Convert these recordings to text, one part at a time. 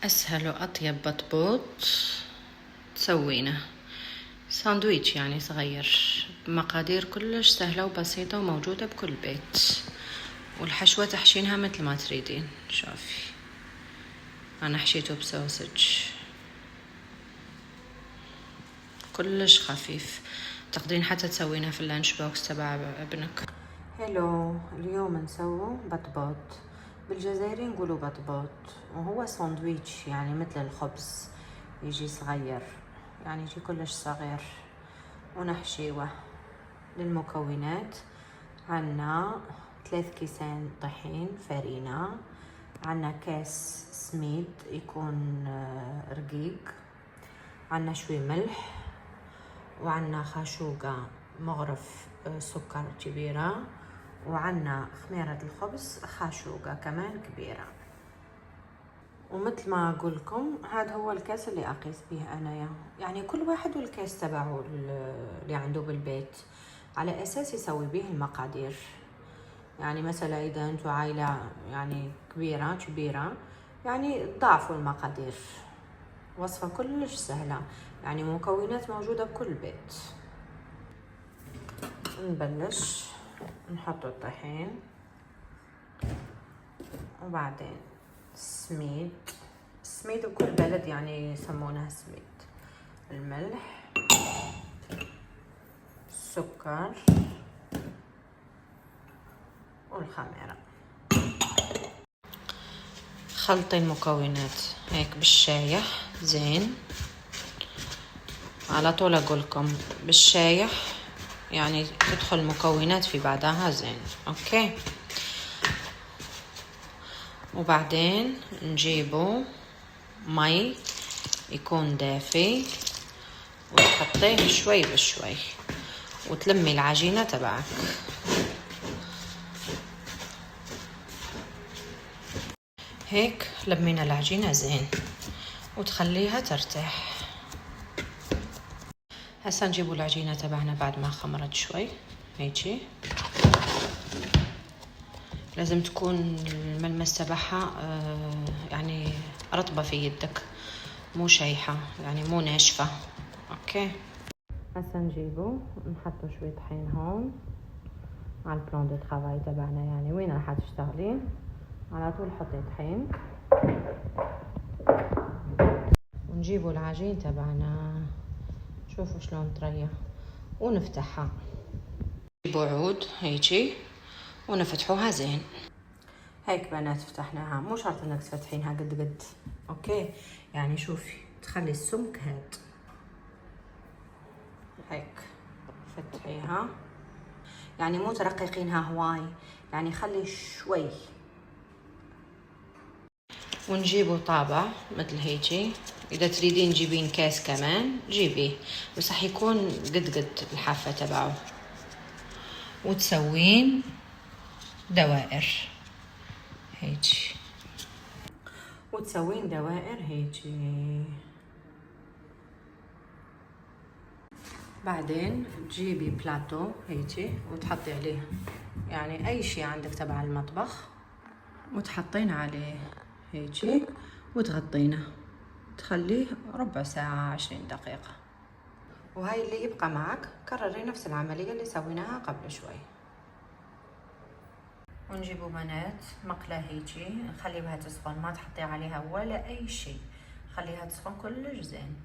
أسهل وأطيب بطبوط تسوينه ساندويتش يعني صغير بمقادير كلش سهلة وبسيطة وموجودة بكل بيت، والحشوة تحشينها مثل ما تريدين. شوفي أنا حشيته بسوسج كلش خفيف، تقدرين حتى تسوينها في اللانش بوكس تبع ابنك. هلو، اليوم نسوي بطبوط، بالجزائري نقولوا بطبوط، وهو ساندويتش يعني مثل الخبز، يجي صغير يعني يجي كلش صغير ونحشيوه. للمكونات عنا 3 كيسان طحين فرينة، عنا كاس سميد يكون رقيق، عنا شوي ملح، وعنا خاشوقة مغرف سكر كبيرة، وعنا خميرة الخبز خاشوقة كمان كبيرة. ومثل ما اقول لكم هذا هو الكاس اللي اقيس به انا، يعني كل واحد والكاس تبعه اللي عنده بالبيت على اساس يسوي به المقادير. يعني مثلا اذا انتو عائلة يعني كبيرة يعني ضاعفوا المقادير، وصفة كلش سهلة يعني مكونات موجودة بكل بيت. نبلش نحط الطحين، وبعدين السميد بكل بلد يعني يسمونها سميد، الملح، السكر، والخميرة. خلطي المكونات هيك بالشايح زين، على طول اقولكم بالشايح يعني تدخل المكونات في بعضها زين. اوكي، وبعدين نجيبه مي يكون دافي وتحطيه شوي بشوي وتلمي العجينة تبعك. هيك لمينا العجينة زين وتخليها ترتاح. هسا نجيبوا العجينة تبعنا بعد ما خمرت شوي هيجي، لازم تكون الملمس تبعها يعني رطبة في يدك، مو شيحة يعني مو ناشفة. اوكي، هسا نجيبو نحطو شوية طحين هون على البلان دو ترافاي تبعنا، يعني وين راح تشتغلين على طول حطي طحين. ونجيبو العجين تبعنا، شوفوا شلون طرية، ونفتحها. نجيبو عود هيجي ونفتحوها زين. هيك بنات فتحناها، مو شرط انك تفتحينها قد اوكي، يعني شوفي تخلي السمك هاد هيك فتحيها، يعني مو ترققينها هواي، يعني خلي شوي. ونجيبو طابع مثل هيجي، اذا تريدين تجيبين كاس كمان جيبيه، بس راح يكون قد الحافة تبعه، وتسوين دوائر هيجي، هيجي. بعدين تجيبي بلاتو هيجي وتحطي عليه يعني اي شي عندك تبع المطبخ، وتحطين عليه هيجي وتغطينه، تخليه ربع ساعة 20 دقيقة. وهاي اللي يبقى معك كرري نفس العملية اللي سويناها قبل شوي. ونجيبوا بنات مقلة هيجي نخليها تسخن، ما تحطي عليها ولا اي شي، خليها تسخن كلش زين.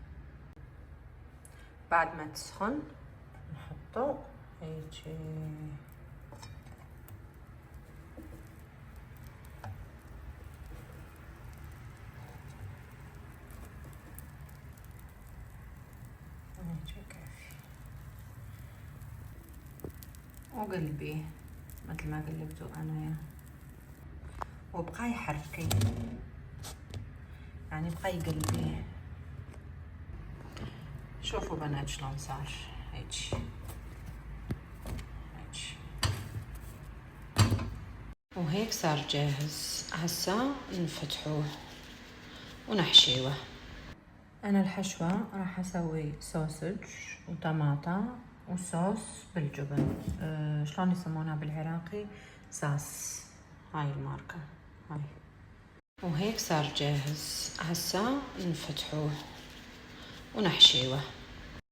بعد ما تسخن نحطه هيجي كافي، وقلبيه مثل ما قلبته انا، وبقاي حركي يعني بقاي قلبيه. شوفوا بنات شلون صار هيجي. وهيك صار جاهز. هسا نفتحوه ونحشيوه. انا الحشوة راح اسوي سوسج وطماطة وصوص بالجبن، شلون يسمونها بالعراقي؟ ساس، هاي الماركة هاي. وهيك صار جاهز. هسا نفتحوه ونحشيوه.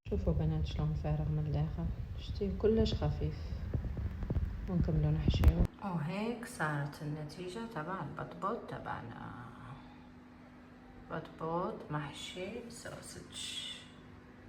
شوفوا بنات شلون فارغ من الداخل، شتي كلش خفيف. ونكملوا نحشيوه. وهيك صارت النتيجة تبع البطبوط تبعنا. بطبوط محشي سوسج.